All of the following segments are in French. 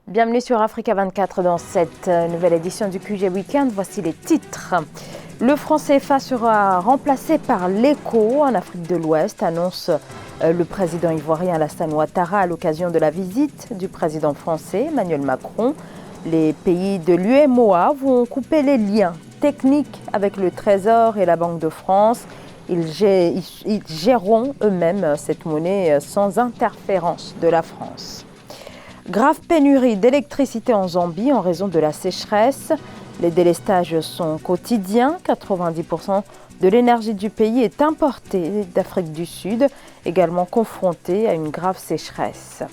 Bienvenue sur Africa 24 dans cette nouvelle édition du QG Weekend. Voici les titres. Le franc CFA sera remplacé par l'ECO en Afrique de l'Ouest, annonce le président ivoirien Alassane Ouattara à l'occasion de la visite du président français Emmanuel Macron. Les pays de l'UEMOA vont couper les liens techniques avec le Trésor et la Banque de France. Ils géreront eux-mêmes cette monnaie sans interférence de la France. Grave pénurie d'électricité en Zambie en raison de la sécheresse. Les délestages sont quotidiens. 90% de l'énergie du pays est importée d'Afrique du Sud, également confrontée à une grave sécheresse.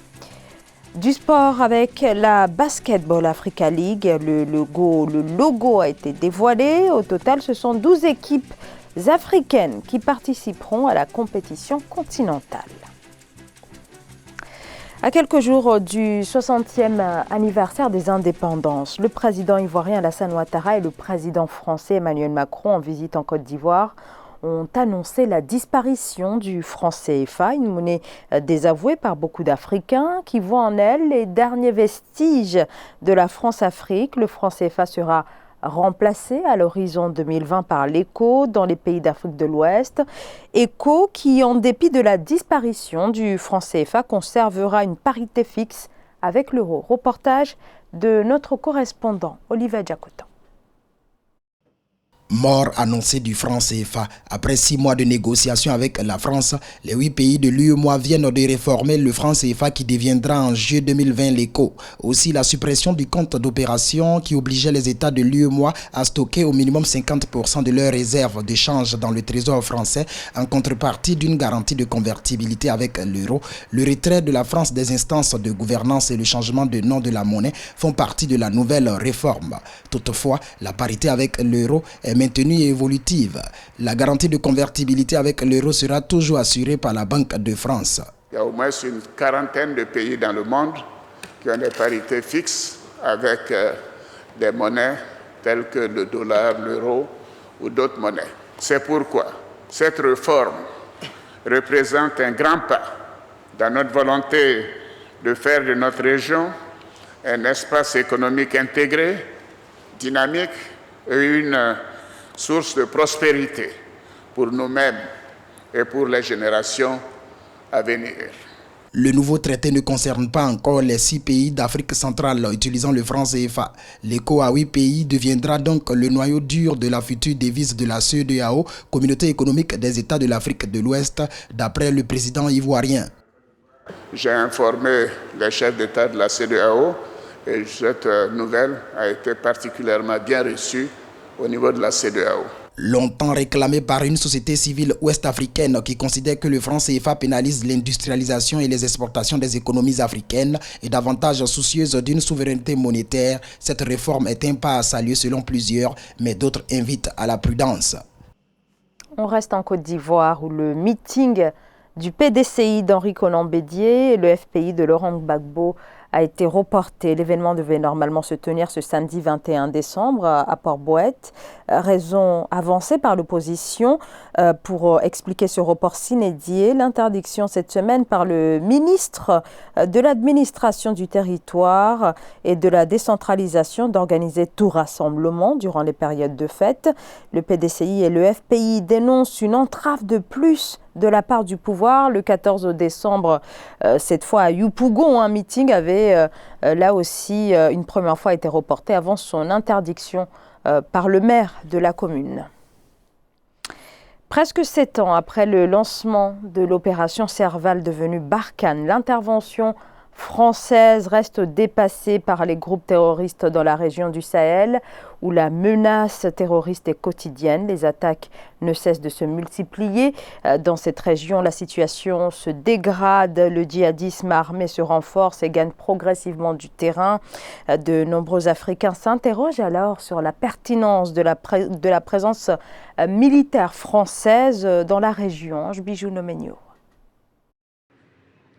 Du sport avec la Basketball Africa League. Le logo a été dévoilé. Au total, ce sont 12 équipes africaines qui participeront à la compétition continentale. À quelques jours du 60e anniversaire des indépendances, le président ivoirien Alassane Ouattara et le président français Emmanuel Macron en visite en Côte d'Ivoire ont annoncé la disparition du franc CFA, une monnaie désavouée par beaucoup d'Africains qui voient en elle les derniers vestiges de la France-Afrique. Le franc CFA sera remplacé à l'horizon 2020 par l'ECO dans les pays d'Afrique de l'Ouest. ECO qui, en dépit de la disparition du franc CFA, conservera une parité fixe avec l'euro. Reportage de notre correspondant Olivier Diakotan. Mort annoncée du franc CFA. Après 6 mois de négociations avec la France, les 8 pays de l'UEMOA viennent de réformer le franc CFA qui deviendra en juillet 2020 l'ECO. Aussi la suppression du compte d'opération qui obligeait les États de l'UEMOA à stocker au minimum 50% de leurs réserves de change dans le trésor français en contrepartie d'une garantie de convertibilité avec l'euro. Le retrait de la France des instances de gouvernance et le changement de nom de la monnaie font partie de la nouvelle réforme. Toutefois, la parité avec l'euro est maintenue et évolutive. La garantie de convertibilité avec l'euro sera toujours assurée par la Banque de France. Il y a au moins une quarantaine de pays dans le monde qui ont des parités fixes avec des monnaies telles que le dollar, l'euro ou d'autres monnaies. C'est pourquoi cette réforme représente un grand pas dans notre volonté de faire de notre région un espace économique intégré, dynamique et une source de prospérité pour nous-mêmes et pour les générations à venir. Le nouveau traité ne concerne pas encore les 6 pays d'Afrique centrale utilisant le franc CFA. L'ECO à 8 pays deviendra donc le noyau dur de la future devise de la CEDEAO, Communauté économique des États de l'Afrique de l'Ouest, d'après le président ivoirien. J'ai informé les chefs d'État de la CEDEAO et cette nouvelle a été particulièrement bien reçue au niveau de la CEDEAO. Longtemps réclamé par une société civile ouest-africaine qui considère que le franc CFA pénalise l'industrialisation et les exportations des économies africaines et davantage soucieuse d'une souveraineté monétaire, cette réforme est un pas à saluer selon plusieurs, mais d'autres invitent à la prudence. On reste en Côte d'Ivoire où le meeting du PDCI d'Henri Konan Bédié et le FPI de Laurent Gbagbo a été reporté. L'événement devait normalement se tenir ce samedi 21 décembre à Port-Bouët. Raison avancée par l'opposition pour expliquer ce report s'inédié. L'interdiction cette semaine par le ministre de l'administration du territoire et de la décentralisation d'organiser tout rassemblement durant les périodes de fête. Le PDCI et le FPI dénoncent une entrave de plus de la part du pouvoir. Le 14 décembre, cette fois à Yopougon, un meeting avait là aussi une première fois été reporté avant son interdiction par le maire de la commune. Presque 7 ans après le lancement de l'opération Serval devenue Barkhane, l'intervention française reste dépassée par les groupes terroristes dans la région du Sahel où la menace terroriste est quotidienne. Les attaques ne cessent de se multiplier. Dans cette région, la situation se dégrade, le djihadisme armé se renforce et gagne progressivement du terrain. De nombreux Africains s'interrogent alors sur la pertinence de la présence militaire française dans la région. Bijou Nomenio.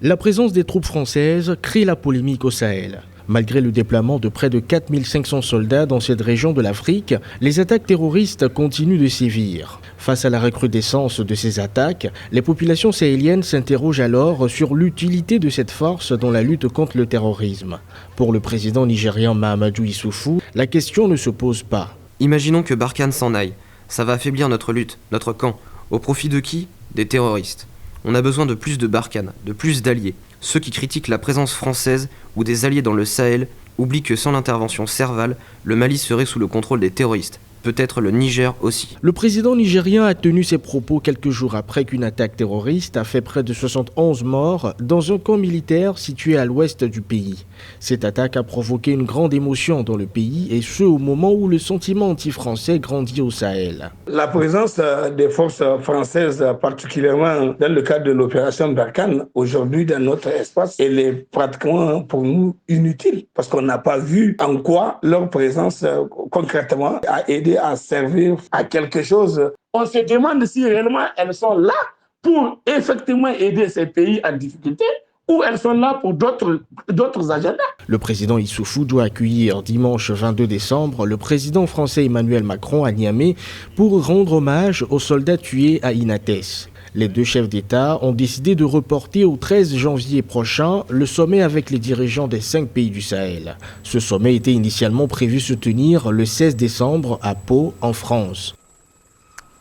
La présence des troupes françaises crée la polémique au Sahel. Malgré le déploiement de près de 4500 soldats dans cette région de l'Afrique, les attaques terroristes continuent de sévir. Face à la recrudescence de ces attaques, les populations sahéliennes s'interrogent alors sur l'utilité de cette force dans la lutte contre le terrorisme. Pour le président nigérian Mahamadou Issoufou, la question ne se pose pas. Imaginons que Barkhane s'en aille. Ça va affaiblir notre lutte, notre camp. Au profit de qui ? Des terroristes. On a besoin de plus de Barkhane, de plus d'alliés. Ceux qui critiquent la présence française ou des alliés dans le Sahel oublient que sans l'intervention Serval, le Mali serait sous le contrôle des terroristes. Peut-être le Niger aussi. Le président nigérien a tenu ses propos quelques jours après qu'une attaque terroriste a fait près de 71 morts dans un camp militaire situé à l'ouest du pays. Cette attaque a provoqué une grande émotion dans le pays et ce au moment où le sentiment anti-français grandit au Sahel. La présence des forces françaises, particulièrement dans le cadre de l'opération Barkhane, aujourd'hui dans notre espace, elle est pratiquement pour nous inutile parce qu'on n'a pas vu en quoi leur présence concrètement a aidé à servir à quelque chose. On se demande si réellement elles sont là pour effectivement aider ces pays en difficulté ou elles sont là pour d'autres agendas. Le président Issoufou doit accueillir dimanche 22 décembre le président français Emmanuel Macron à Niamey pour rendre hommage aux soldats tués à Inates. Les deux chefs d'État ont décidé de reporter au 13 janvier prochain le sommet avec les dirigeants des 5 pays du Sahel. Ce sommet était initialement prévu se tenir le 16 décembre à Pau, en France.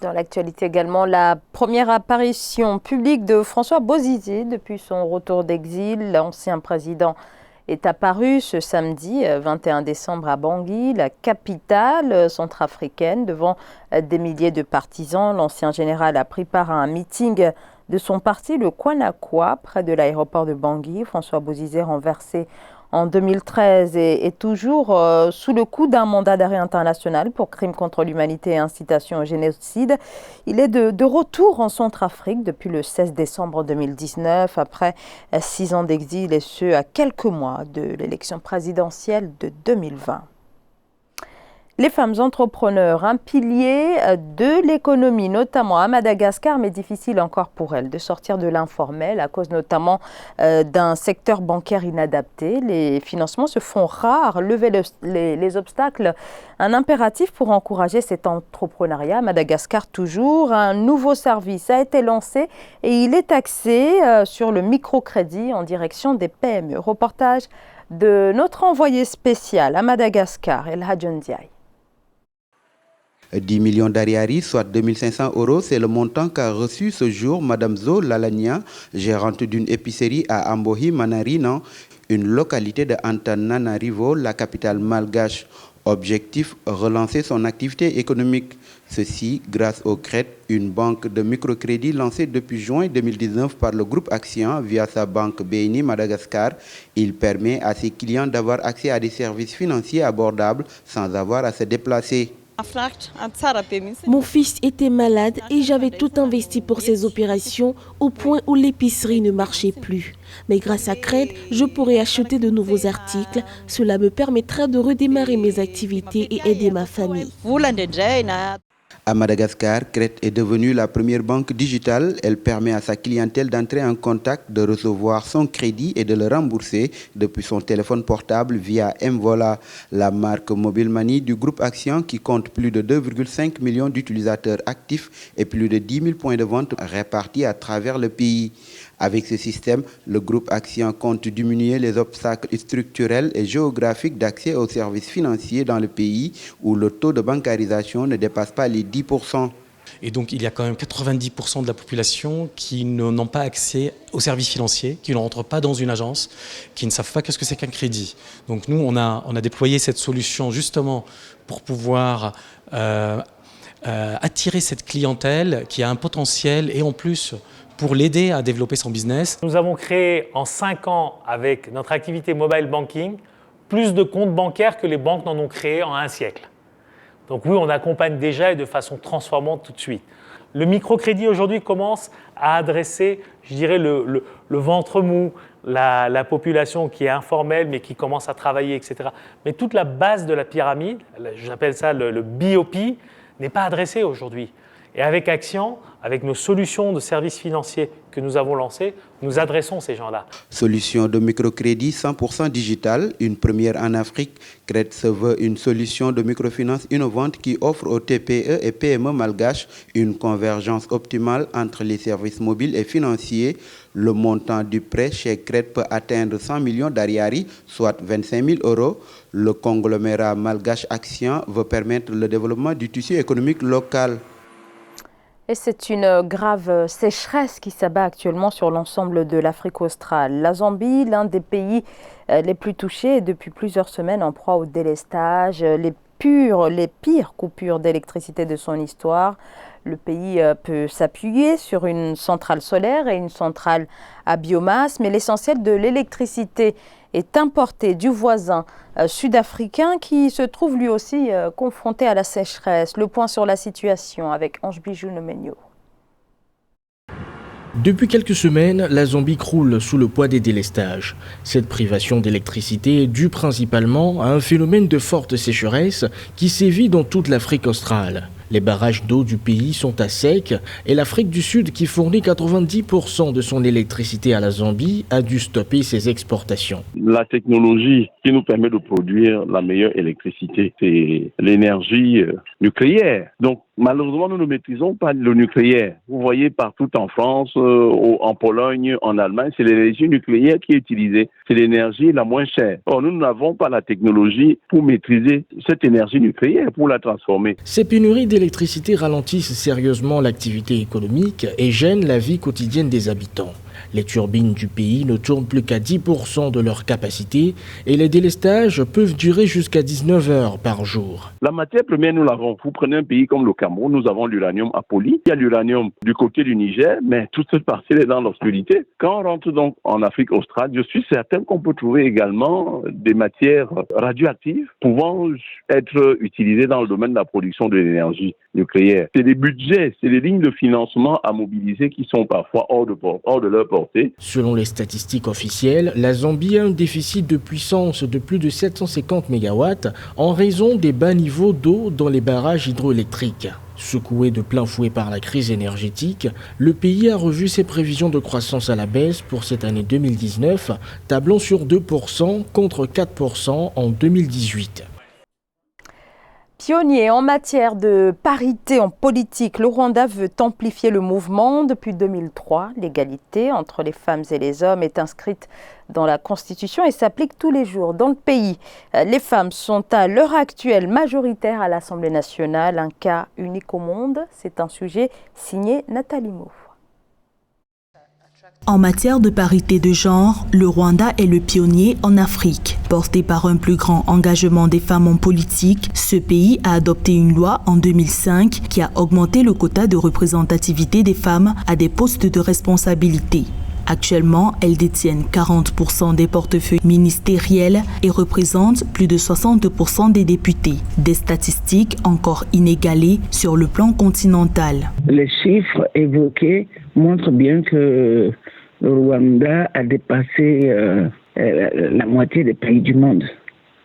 Dans l'actualité également, la première apparition publique de François Bozizé depuis son retour d'exil. L'ancien président est apparu ce samedi 21 décembre à Bangui, la capitale centrafricaine, devant des milliers de partisans. L'ancien général a pris part à un meeting de son parti, le Kwanakwa, près de l'aéroport de Bangui. François Bozizé, renversé en 2013, est toujours sous le coup d'un mandat d'arrêt international pour crimes contre l'humanité et incitation au génocide. Il est de retour en Centrafrique depuis le 16 décembre 2019, après 6 ans d'exil et ce, à quelques mois de l'élection présidentielle de 2020. Les femmes entrepreneurs, un pilier de l'économie, notamment à Madagascar, mais difficile encore pour elles de sortir de l'informel à cause notamment d'un secteur bancaire inadapté. Les financements se font rares, lever les obstacles, un impératif pour encourager cet entrepreneuriat. À Madagascar toujours, un nouveau service a été lancé et il est axé sur le microcrédit en direction des PME. Reportage de notre envoyé spécial à Madagascar, El Hadjon Ndiaye. 10 millions d'ariari, soit 2500 €, c'est le montant qu'a reçu ce jour Madame Zo Lalania, gérante d'une épicerie à Ambohi Manarina, une localité de Antananarivo, la capitale malgache. Objectif, relancer son activité économique. Ceci grâce au CRED, une banque de microcrédit lancée depuis juin 2019 par le groupe Action via sa banque BNI Madagascar. Il permet à ses clients d'avoir accès à des services financiers abordables sans avoir à se déplacer. Mon fils était malade et j'avais tout investi pour ses opérations au point où l'épicerie ne marchait plus. Mais grâce à Cred, je pourrais acheter de nouveaux articles. Cela me permettra de redémarrer mes activités et aider ma famille. À Madagascar, Cred est devenue la première banque digitale. Elle permet à sa clientèle d'entrer en contact, de recevoir son crédit et de le rembourser depuis son téléphone portable via Mvola, la marque Mobile Money du groupe Action qui compte plus de 2,5 millions d'utilisateurs actifs et plus de 10 000 points de vente répartis à travers le pays. Avec ce système, le groupe Action compte diminuer les obstacles structurels et géographiques d'accès aux services financiers dans le pays où le taux de bancarisation ne dépasse pas les 10%. Et donc il y a quand même 90% de la population qui n'ont pas accès aux services financiers, qui ne rentrent pas dans une agence, qui ne savent pas qu'est-ce que c'est qu'un crédit. Donc nous, on a déployé cette solution justement pour pouvoir attirer cette clientèle qui a un potentiel et en plus pour l'aider à développer son business. Nous avons créé en 5 ans avec notre activité mobile banking plus de comptes bancaires que les banques n'en ont créé en 1 siècle. Donc oui, on accompagne déjà et de façon transformante tout de suite. Le microcrédit aujourd'hui commence à adresser, je dirais, le ventre mou, la population qui est informelle mais qui commence à travailler, etc. Mais toute la base de la pyramide, j'appelle ça le BOP, n'est pas adressée aujourd'hui. Et avec Action, avec nos solutions de services financiers que nous avons lancées, nous adressons ces gens-là. Solution de microcrédit 100% digital, une première en Afrique. CRED se veut une solution de microfinance innovante qui offre aux TPE et PME malgaches une convergence optimale entre les services mobiles et financiers. Le montant du prêt chez CRED peut atteindre 100 millions d'ariari, soit 25 000 €. Le conglomérat malgache Action veut permettre le développement du tissu économique local. Et c'est une grave sécheresse qui s'abat actuellement sur l'ensemble de l'Afrique australe. La Zambie, l'un des pays les plus touchés, est depuis plusieurs semaines en proie au délestage, les pires coupures d'électricité de son histoire. Le pays peut s'appuyer sur une centrale solaire et une centrale à biomasse, mais l'essentiel de l'électricité est importé du voisin sud-africain qui se trouve lui aussi confronté à la sécheresse. Le point sur la situation avec Ange Bijou Nomenyo. Depuis quelques semaines, la Zambie croule sous le poids des délestages. Cette privation d'électricité est due principalement à un phénomène de forte sécheresse qui sévit dans toute l'Afrique australe. Les barrages d'eau du pays sont à sec et l'Afrique du Sud, qui fournit 90% de son électricité à la Zambie, a dû stopper ses exportations. La technologie qui nous permet de produire la meilleure électricité, c'est l'énergie nucléaire. Donc, malheureusement, nous ne maîtrisons pas le nucléaire. Vous voyez partout en France, en Pologne, en Allemagne, c'est l'énergie nucléaire qui est utilisée. C'est l'énergie la moins chère. Or, nous n'avons pas la technologie pour maîtriser cette énergie nucléaire, pour la transformer. Ces pénuries d'électricité ralentissent sérieusement l'activité économique et gênent la vie quotidienne des habitants. Les turbines du pays ne tournent plus qu'à 10% de leur capacité et les délestages peuvent durer jusqu'à 19 heures par jour. La matière première, nous l'avons. Vous prenez un pays comme le Cameroun, nous avons l'uranium à Poli. Il y a l'uranium du côté du Niger, mais toute cette partie est dans l'obscurité. Quand on rentre donc en Afrique australe, je suis certain qu'on peut trouver également des matières radioactives pouvant être utilisées dans le domaine de la production de l'énergie nucléaire. C'est des budgets, c'est des lignes de financement à mobiliser qui sont parfois hors de leur portée. Selon les statistiques officielles, la Zambie a un déficit de puissance de plus de 750 MW en raison des bas niveaux d'eau dans les barrages hydroélectriques. Secoué de plein fouet par la crise énergétique, le pays a revu ses prévisions de croissance à la baisse pour cette année 2019, tablant sur 2% contre 4% en 2018. Pionnier en matière de parité en politique, le Rwanda veut amplifier le mouvement. Depuis 2003, l'égalité entre les femmes et les hommes est inscrite dans la Constitution et s'applique tous les jours dans le pays. Les femmes sont à l'heure actuelle majoritaires à l'Assemblée nationale, un cas unique au monde. C'est un sujet signé Nathalie Mouffe. En matière de parité de genre, le Rwanda est le pionnier en Afrique. Porté par un plus grand engagement des femmes en politique, ce pays a adopté une loi en 2005 qui a augmenté le quota de représentativité des femmes à des postes de responsabilité. Actuellement, elles détiennent 40% des portefeuilles ministériels et représentent plus de 60% des députés. Des statistiques encore inégalées sur le plan continental. Les chiffres évoqués montrent bien que le Rwanda a dépassé la moitié des pays du monde.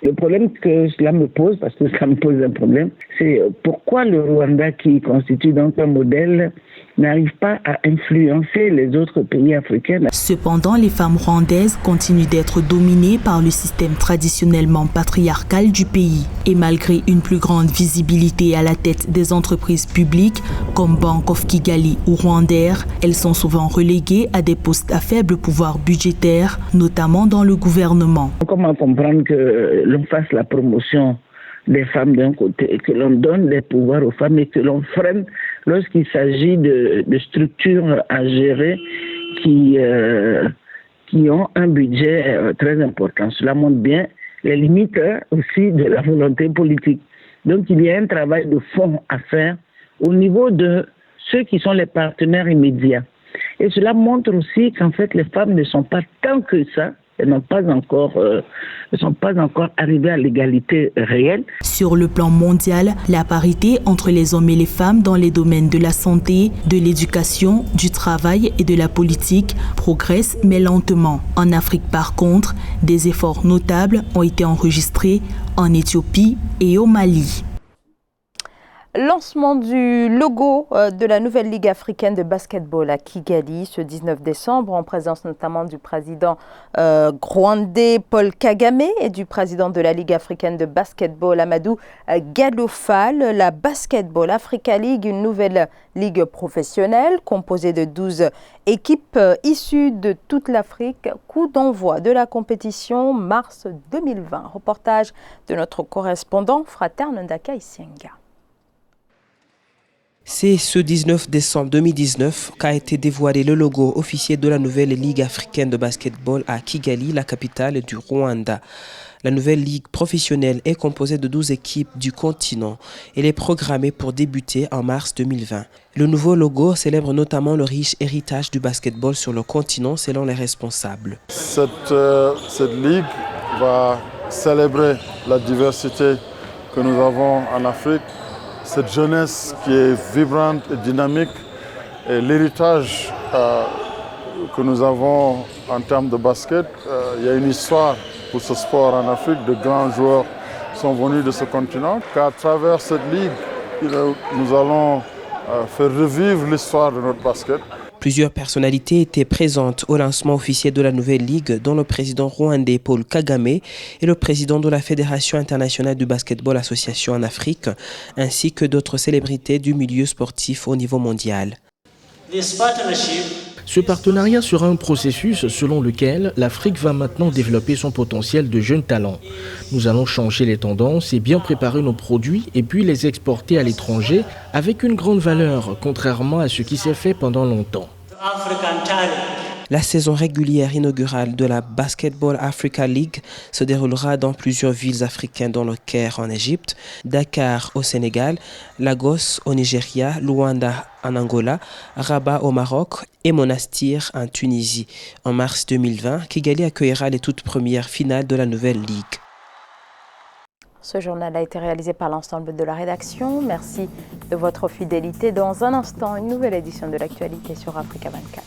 Le problème que cela me pose, parce que ça me pose un problème, c'est pourquoi le Rwanda, qui constitue donc un modèle, n'arrive pas à influencer les autres pays africains. Cependant, les femmes rwandaises continuent d'être dominées par le système traditionnellement patriarcal du pays. Et malgré une plus grande visibilité à la tête des entreprises publiques, comme Bank of Kigali ou Rwandair, elles sont souvent reléguées à des postes à faible pouvoir budgétaire, notamment dans le gouvernement. Comment comprendre que l'on fasse la promotion des femmes d'un côté et que l'on donne des pouvoirs aux femmes et que l'on freine lorsqu'il s'agit de structures à gérer qui ont un budget très important. Cela montre bien les limites aussi de la volonté politique. Donc il y a un travail de fond à faire au niveau de ceux qui sont les partenaires immédiats. Et cela montre aussi qu'en fait les femmes ne sont pas tant que ça. Elles ne sont pas encore arrivées à l'égalité réelle. Sur le plan mondial, la parité entre les hommes et les femmes dans les domaines de la santé, de l'éducation, du travail et de la politique progresse, mais lentement. En Afrique, par contre, des efforts notables ont été enregistrés en Éthiopie et au Mali. Lancement du logo de la nouvelle Ligue africaine de basketball à Kigali ce 19 décembre, en présence notamment du président rwandais Paul Kagame et du président de la Ligue africaine de basketball Amadou Gallo-Fall. La Basketball Africa League, une nouvelle ligue professionnelle composée de 12 équipes issues de toute l'Afrique. Coup d'envoi de la compétition mars 2020. Reportage de notre correspondant Fraterne Ndaka Isienga. C'est ce 19 décembre 2019 qu'a été dévoilé le logo officiel de la nouvelle Ligue africaine de basketball à Kigali, la capitale du Rwanda. La nouvelle ligue professionnelle est composée de 12 équipes du continent. Elle est programmée pour débuter en mars 2020. Le nouveau logo célèbre notamment le riche héritage du basketball sur le continent selon les responsables. Cette ligue va célébrer la diversité que nous avons en Afrique, cette jeunesse qui est vibrante et dynamique, et l'héritage que nous avons en termes de basket. Il y a une histoire pour ce sport en Afrique, de grands joueurs sont venus de ce continent. Qu'à travers cette ligue, nous allons faire revivre l'histoire de notre basket. Plusieurs personnalités étaient présentes au lancement officiel de la nouvelle ligue, dont le président rwandais Paul Kagame et le président de la Fédération internationale du basketball association en Afrique, ainsi que d'autres célébrités du milieu sportif au niveau mondial. Ce partenariat sera un processus selon lequel l'Afrique va maintenant développer son potentiel de jeunes talents. Nous allons changer les tendances et bien préparer nos produits et puis les exporter à l'étranger avec une grande valeur, contrairement à ce qui s'est fait pendant longtemps. La saison régulière inaugurale de la Basketball Africa League se déroulera dans plusieurs villes africaines dont le Caire en Égypte, Dakar au Sénégal, Lagos au Nigeria, Luanda en Angola, Rabat au Maroc et Monastir en Tunisie. En mars 2020, Kigali accueillera les toutes premières finales de la nouvelle ligue. Ce journal a été réalisé par l'ensemble de la rédaction. Merci de votre fidélité. Dans un instant, une nouvelle édition de l'actualité sur Africa 24.